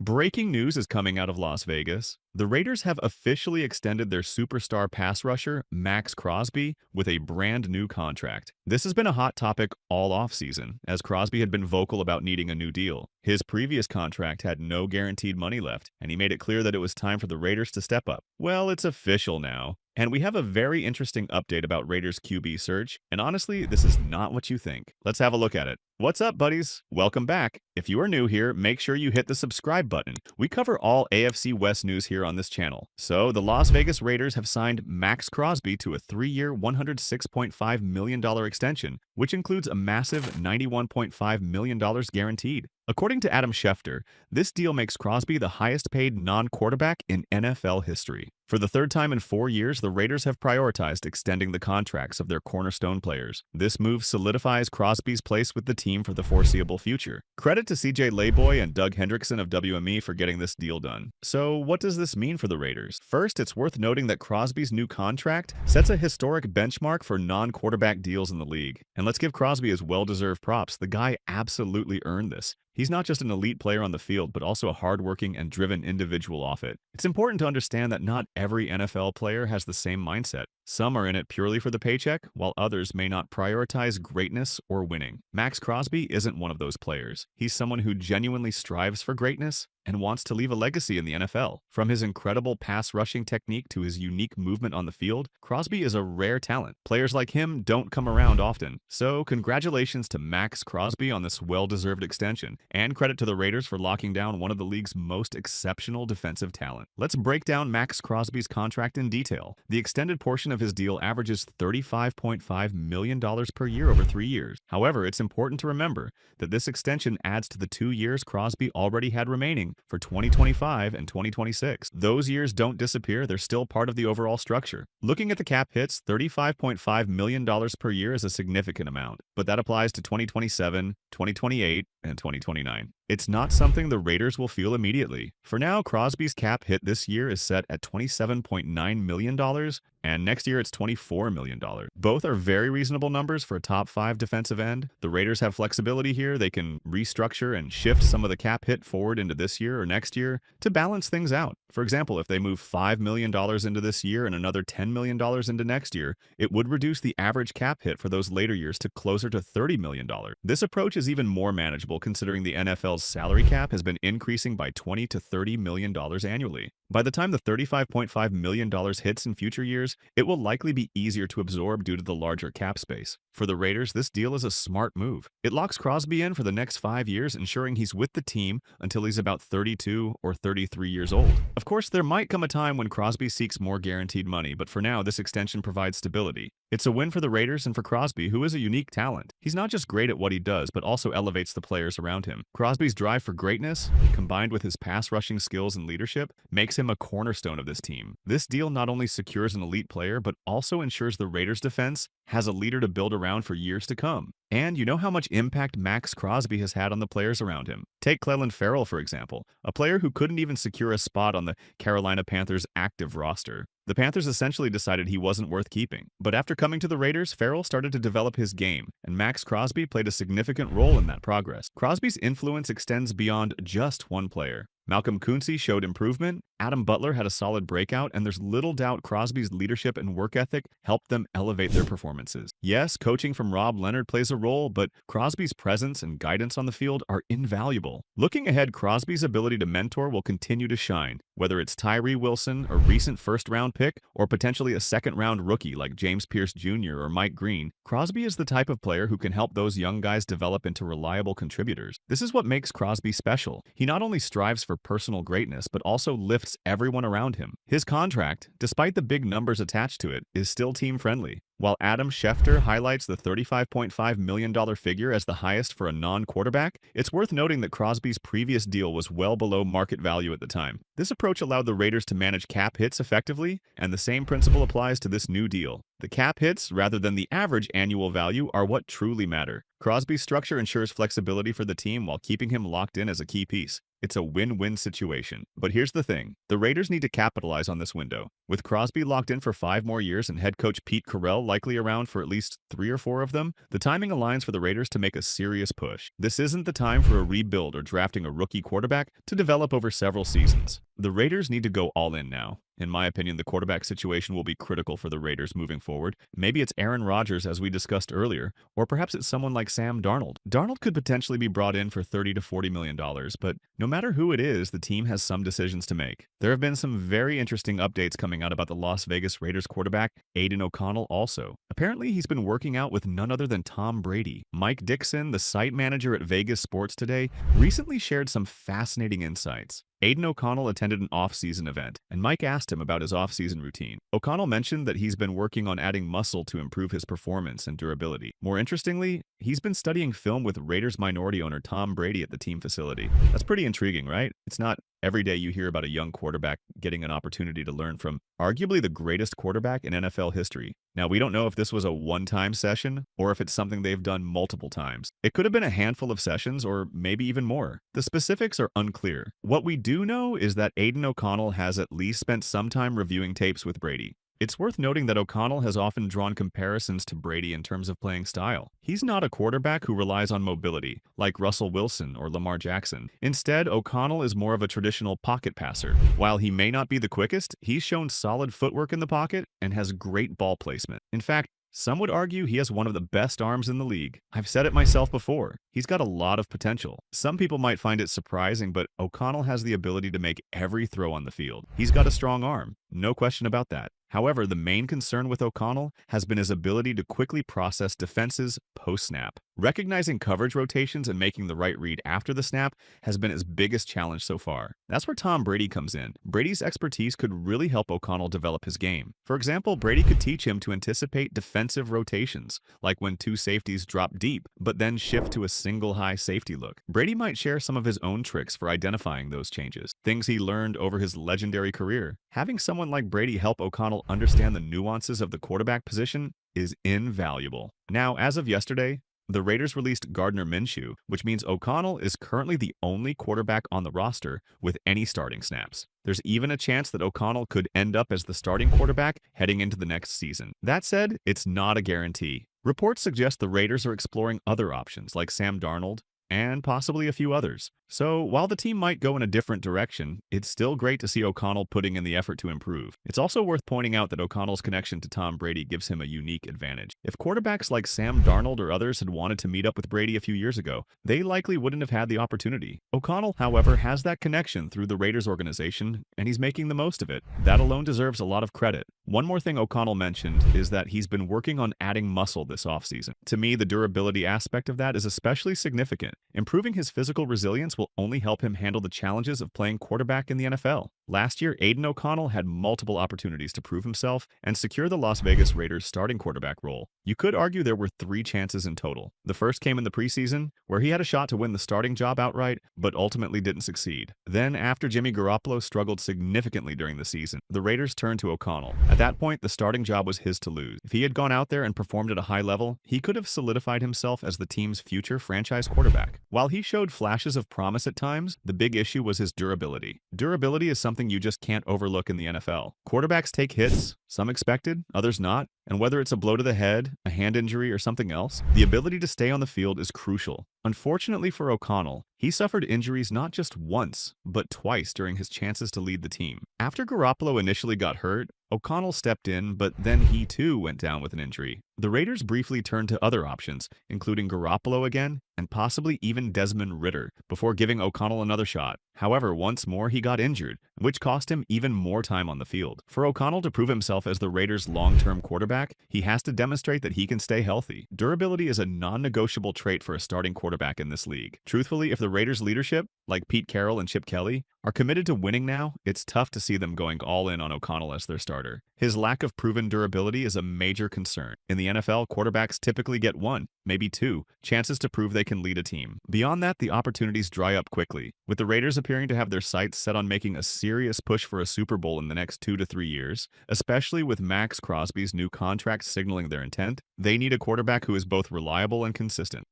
Breaking news is coming out of Las Vegas. The Raiders have officially extended their superstar pass rusher, Maxx Crosby, with a brand new contract. This has been a hot topic all offseason, as Crosby had been vocal about needing a new deal. His previous contract had no guaranteed money left, and he made it clear that it was time for the Raiders to step up. Well, it's official now. And we have a very interesting update about Raiders QB search, and honestly, this is not what you think. Let's have a look at it. What's up, buddies? Welcome back. If you are new here, make sure you hit the subscribe button. We cover all AFC West news here on this channel. So, the Las Vegas Raiders have signed Maxx Crosby to a 3-year, $106.5 million extension, which includes a massive $91.5 million guaranteed. According to Adam Schefter, this deal makes Crosby the highest-paid non-quarterback in NFL history. For the third time in 4 years, the Raiders have prioritized extending the contracts of their cornerstone players. This move solidifies Crosby's place with the team for the foreseeable future. Credit to CJ Layboy and Doug Hendrickson of WME for getting this deal done. So, what does this mean for the Raiders? First, it's worth noting that Crosby's new contract sets a historic benchmark for non-quarterback deals in the league. And let's give Crosby his well-deserved props. The guy absolutely earned this. He's not just an elite player on the field, but also a hardworking and driven individual off it. It's important to understand that not every NFL player has the same mindset. Some are in it purely for the paycheck, while others may not prioritize greatness or winning. Maxx Crosby isn't one of those players. He's someone who genuinely strives for greatness and wants to leave a legacy in the NFL. From his incredible pass rushing technique to his unique movement on the field, Crosby is a rare talent. Players like him don't come around often. So congratulations to Maxx Crosby on this well-deserved extension, and credit to the Raiders for locking down one of the league's most exceptional defensive talent. Let's break down Maxx Crosby's contract in detail. The extended portion of his deal averages $35.5 million per year over 3 years. However, it's important to remember that this extension adds to the 2 years Crosby already had remaining for 2025 and 2026. Those years don't disappear, they're still part of the overall structure. Looking at the cap hits, $35.5 million per year is a significant amount, but that applies to 2027, 2028, and 2029. It's not something the Raiders will feel immediately. For now, Crosby's cap hit this year is set at $27.9 million, and next year it's $24 million. Both are very reasonable numbers for a top 5 defensive end. The Raiders have flexibility here. They can restructure and shift some of the cap hit forward into this year or next year to balance things out. For example, if they move $5 million into this year and another $10 million into next year, it would reduce the average cap hit for those later years to closer to $30 million. This approach is even more manageable considering the NFL's salary cap has been increasing by $20 to $30 million annually. By the time the $35.5 million hits in future years, it will likely be easier to absorb due to the larger cap space. For the Raiders, this deal is a smart move. It locks Crosby in for the next 5 years, ensuring he's with the team until he's about 32 or 33 years old. Of course, there might come a time when Crosby seeks more guaranteed money, but for now, this extension provides stability. It's a win for the Raiders and for Crosby, who is a unique talent. He's not just great at what he does, but also elevates the players around him. Crosby's drive for greatness, combined with his pass rushing skills and leadership, makes him a cornerstone of this team. This deal not only secures an elite player, but also ensures the Raiders' defense has a leader to build around for years to come. And you know how much impact Maxx Crosby has had on the players around him. Take Clelin Ferrell, for example, a player who couldn't even secure a spot on the Carolina Panthers' active roster. The Panthers essentially decided he wasn't worth keeping. But after coming to the Raiders, Ferrell started to develop his game, and Maxx Crosby played a significant role in that progress. Crosby's influence extends beyond just one player. Malcolm Kuntz showed improvement, Adam Butler had a solid breakout, and there's little doubt Crosby's leadership and work ethic helped them elevate their performances. Yes, coaching from Rob Leonard plays a role, but Crosby's presence and guidance on the field are invaluable. Looking ahead, Crosby's ability to mentor will continue to shine, whether it's Tyree Wilson, a recent first-round pick, or potentially a second-round rookie like James Pierce Jr. or Mike Green. Crosby is the type of player who can help those young guys develop into reliable contributors. This is what makes Crosby special. He not only strives for personal greatness, but also lifts everyone around him. His contract, despite the big numbers attached to it, is still team-friendly. While Adam Schefter highlights the $35.5 million figure as the highest for a non-quarterback, it's worth noting that Crosby's previous deal was well below market value at the time. This approach allowed the Raiders to manage cap hits effectively, and the same principle applies to this new deal. The cap hits, rather than the average annual value, are what truly matter. Crosby's structure ensures flexibility for the team while keeping him locked in as a key piece. It's a win-win situation. But here's the thing. The Raiders need to capitalize on this window. With Crosby locked in for 5 more years and head coach Pete Carroll likely around for at least 3 or 4 of them, the timing aligns for the Raiders to make a serious push. This isn't the time for a rebuild or drafting a rookie quarterback to develop over several seasons. The Raiders need to go all in now. In my opinion, the quarterback situation will be critical for the Raiders moving forward. Maybe it's Aaron Rodgers, as we discussed earlier, or perhaps it's someone like Sam Darnold. Darnold could potentially be brought in for $30 to $40 million, but no matter who it is, the team has some decisions to make. There have been some very interesting updates coming out about the Las Vegas Raiders quarterback, Aidan O'Connell, also. Apparently, he's been working out with none other than Tom Brady. Mike Dixon, the site manager at Vegas Sports Today, recently shared some fascinating insights. Aidan O'Connell attended an off-season event, and Mike asked him about his off-season routine. O'Connell mentioned that he's been working on adding muscle to improve his performance and durability. More interestingly, he's been studying film with Raiders minority owner Tom Brady at the team facility. That's pretty intriguing, right? It's not every day you hear about a young quarterback getting an opportunity to learn from arguably the greatest quarterback in NFL history. Now, we don't know if this was a one-time session or if it's something they've done multiple times. It could have been a handful of sessions or maybe even more. The specifics are unclear. What we do know is that Aidan O'Connell has at least spent some time reviewing tapes with Brady. It's worth noting that O'Connell has often drawn comparisons to Brady in terms of playing style. He's not a quarterback who relies on mobility, like Russell Wilson or Lamar Jackson. Instead, O'Connell is more of a traditional pocket passer. While he may not be the quickest, he's shown solid footwork in the pocket and has great ball placement. In fact, some would argue he has one of the best arms in the league. I've said it myself before. He's got a lot of potential. Some people might find it surprising, but O'Connell has the ability to make every throw on the field. He's got a strong arm. No question about that. However, the main concern with O'Connell has been his ability to quickly process defenses post-snap. Recognizing coverage rotations and making the right read after the snap has been his biggest challenge so far. That's where Tom Brady comes in. Brady's expertise could really help O'Connell develop his game. For example, Brady could teach him to anticipate defensive rotations, like when 2 safeties drop deep, but then shift to a single high safety look. Brady might share some of his own tricks for identifying those changes, things he learned over his legendary career. Having someone like Brady help O'Connell understand the nuances of the quarterback position is invaluable. Now, as of yesterday, the Raiders released Gardner Minshew, which means O'Connell is currently the only quarterback on the roster with any starting snaps. There's even a chance that O'Connell could end up as the starting quarterback heading into the next season. That said, it's not a guarantee. Reports suggest the Raiders are exploring other options like Sam Darnold and possibly a few others. So, while the team might go in a different direction, it's still great to see O'Connell putting in the effort to improve. It's also worth pointing out that O'Connell's connection to Tom Brady gives him a unique advantage. If quarterbacks like Sam Darnold or others had wanted to meet up with Brady a few years ago, they likely wouldn't have had the opportunity. O'Connell, however, has that connection through the Raiders organization, and he's making the most of it. That alone deserves a lot of credit. One more thing O'Connell mentioned is that he's been working on adding muscle this offseason. To me, the durability aspect of that is especially significant. Improving his physical resilience will only help him handle the challenges of playing quarterback in the NFL. Last year, Aidan O'Connell had multiple opportunities to prove himself and secure the Las Vegas Raiders starting quarterback role. You could argue there were 3 chances in total. The first came in the preseason, where he had a shot to win the starting job outright, but ultimately didn't succeed. Then, after Jimmy Garoppolo struggled significantly during the season, the Raiders turned to O'Connell. At that point, the starting job was his to lose. If he had gone out there and performed at a high level, he could have solidified himself as the team's future franchise quarterback. While he showed flashes of promise at times, the big issue was his durability. Durability is something you just can't overlook in the NFL. Quarterbacks take hits, some expected, others not, and whether it's a blow to the head, a hand injury, or something else, the ability to stay on the field is crucial. Unfortunately for O'Connell, he suffered injuries not just once, but twice during his chances to lead the team. After Garoppolo initially got hurt, O'Connell stepped in, but then he too went down with an injury. The Raiders briefly turned to other options, including Garoppolo again, and possibly even Desmond Ridder, before giving O'Connell another shot. However, once more he got injured, which cost him even more time on the field. For O'Connell to prove himself as the Raiders' long-term quarterback, he has to demonstrate that he can stay healthy. Durability is a non-negotiable trait for a starting quarterback in this league. Truthfully, if the Raiders' leadership, like Pete Carroll and Chip Kelly, are committed to winning now, it's tough to see them going all in on O'Connell as their starter. His lack of proven durability is a major concern. In the NFL, quarterbacks typically get 1, maybe 2, chances to prove they can lead a team. Beyond that, the opportunities dry up quickly. With the Raiders appearing to have their sights set on making a serious push for a Super Bowl in the next 2 to 3 years, especially with Maxx Crosby's new contract signaling their intent, they need a quarterback who is both reliable and consistent.